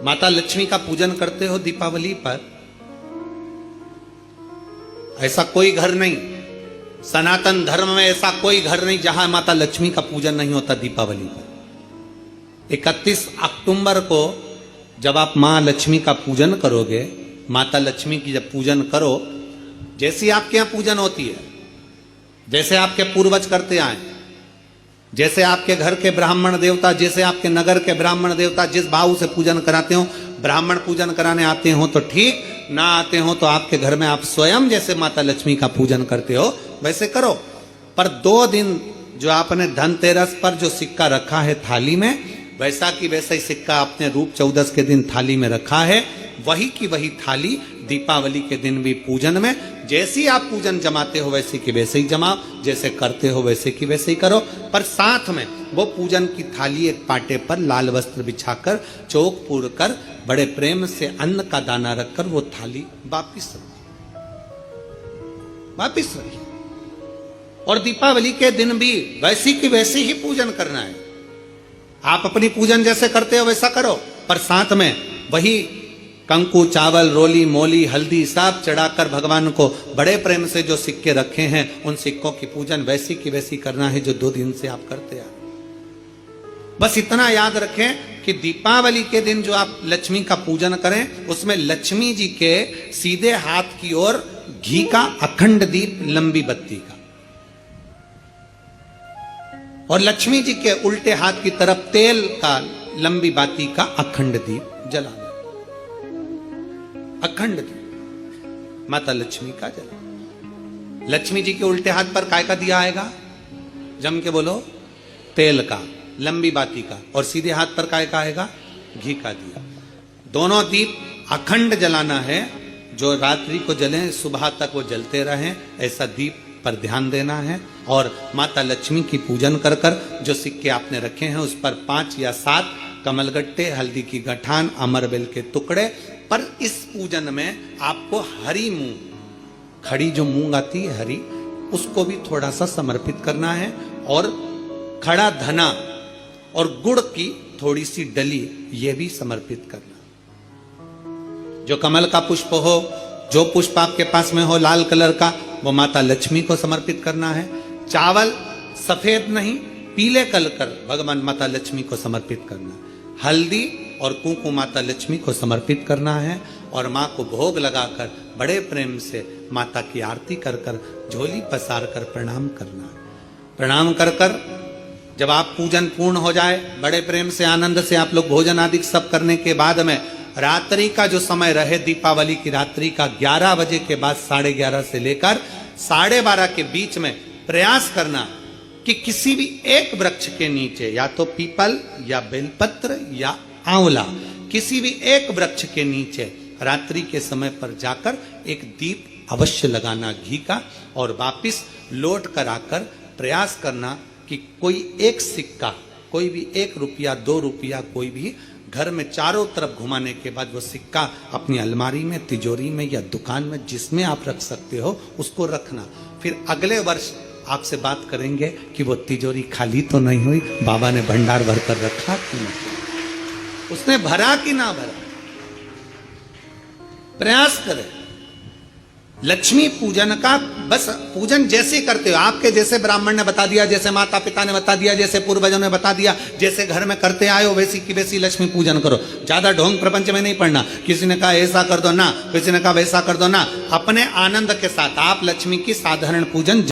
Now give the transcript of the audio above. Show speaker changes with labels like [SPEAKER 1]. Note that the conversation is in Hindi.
[SPEAKER 1] माता लक्ष्मी का पूजन करते हो दीपावली पर? ऐसा कोई घर नहीं, सनातन धर्म में ऐसा कोई घर नहीं जहां माता लक्ष्मी का पूजन नहीं होता दीपावली पर। 31 अक्टूबर को जब आप मां लक्ष्मी का पूजन करोगे, माता लक्ष्मी की जब पूजन करो, जैसी आपके यहां पूजन होती है, जैसे आपके पूर्वज करते आए, जैसे आपके घर के ब्राह्मण देवता, जैसे आपके नगर के ब्राह्मण देवता जिस भाव से पूजन कराते हो, ब्राह्मण पूजन कराने आते हो तो ठीक, ना आते हो तो आपके घर में आप स्वयं जैसे माता लक्ष्मी का पूजन करते हो वैसे करो। पर 2 दिन जो आपने धनतेरस पर जो सिक्का रखा है थाली में, वैसा की वैसा ही सिक्का आपने रूप 14 के दिन थाली में रखा है, वही की वही थाली दीपावली के दिन भी पूजन में जैसी आप पूजन जमाते हो वैसे की वैसे ही जमाओ, जैसे करते हो वैसे की वैसे ही करो। पर साथ में वो पूजन की थाली एक पाटे पर लाल वस्त्र बिछाकर, चौक पूर कर, बड़े प्रेम से अन्न का दाना रखकर वो थाली वापिस रखी। और दीपावली के दिन भी वैसी की वैसी ही पूजन करना है। आप अपनी पूजन जैसे करते हो वैसा करो, पर साथ में वही कंकु, चावल, रोली, मोली, हल्दी सब चढ़ाकर भगवान को बड़े प्रेम से जो सिक्के रखे हैं उन सिक्कों की पूजन वैसी की वैसी करना है जो 2 दिन से आप करते आ। बस इतना याद रखें कि दीपावली के दिन जो आप लक्ष्मी का पूजन करें, उसमें लक्ष्मी जी के सीधे हाथ की ओर घी का अखंड दीप, लंबी बत्ती का, और लक्ष्मी जी के उल्टे हाथ की तरफ तेल का लंबी बाती का अखंड दीप जलाना। अखंड दीप माता लक्ष्मी का जला। लक्ष्मी जी के उल्टे हाथ पर काय का दिया आएगा? जम के बोलो, तेल का, लंबी बाती का, और सीधे हाथ पर काय का आएगा? घी का दिया। दोनों दीप अखंड जलाना है, जो रात्रि को जलें सुबह तक वो जलते रहें, ऐसा दीप पर ध्यान देना है। और माता लक्ष्मी की पूजन कर कर जो सिक्के आपने रखे हैं उस पर 5 या 7 कमलगट्टे, हल्दी की गठान, अमरबेल के टुकड़े। पर इस पूजन में आपको हरी मूंग, खड़ी जो मूंग आती है हरी, उसको भी थोड़ा सा समर्पित करना है, और खड़ा धना और गुड़ की थोड़ी सी डली ये भी समर्पित करना। जो कमल का पुष्प हो, जो पुष्प आपके पास में हो लाल कलर का, वो माता लक्ष्मी को समर्पित करना है। चावल सफेद नहीं, पीले कलर कर भगवान माता लक्ष्मी को समर्पित करना। हल्दी और कुंकु माता लक्ष्मी को समर्पित करना है, और माँ को भोग लगाकर बड़े प्रेम से माता की आरती कर कर, झोली पसार कर प्रणाम करना है। प्रणाम कर कर जब आप पूजन पूर्ण हो जाए, बड़े प्रेम से आनंद से आप लोग भोजन आदि सब करने के बाद में रात्रि का जो समय रहे, दीपावली की रात्रि का 11 बजे के बाद 11:30 से लेकर 12:30 के बीच में प्रयास करना कि किसी भी एक वृक्ष के नीचे, या तो पीपल या बेलपत्र या आंवला, किसी भी एक वृक्ष के नीचे रात्रि के समय पर जाकर एक दीप अवश्य लगाना घी का, और वापिस लौट कर आकर प्रयास करना कि कोई एक सिक्का, कोई भी 1 रुपया 2 रुपया, कोई भी घर में चारों तरफ घुमाने के बाद वो सिक्का अपनी अलमारी में, तिजोरी में या दुकान में जिसमें आप रख सकते हो उसको रखना। फिर अगले वर्ष आपसे बात करेंगे कि वो तिजोरी खाली तो नहीं हुई, बाबा ने भंडार भरकर रखा कि नहीं, उसने भरा कि ना भरा। प्रयास करें लक्ष्मी पूजन का। बस पूजन जैसे करते हो, आपके जैसे ब्राह्मण ने बता दिया, जैसे माता पिता ने बता दिया, जैसे पूर्वजों ने बता दिया, जैसे घर में करते आए हो वैसी की वैसी लक्ष्मी पूजन करो। ज्यादा ढोंग प्रपंच में नहीं पड़ना, किसी ने कहा ऐसा कर दो ना, किसी ने कहा वैसा कर दो ना। अपने आनंद के साथ आप लक्ष्मी की साधारण पूजन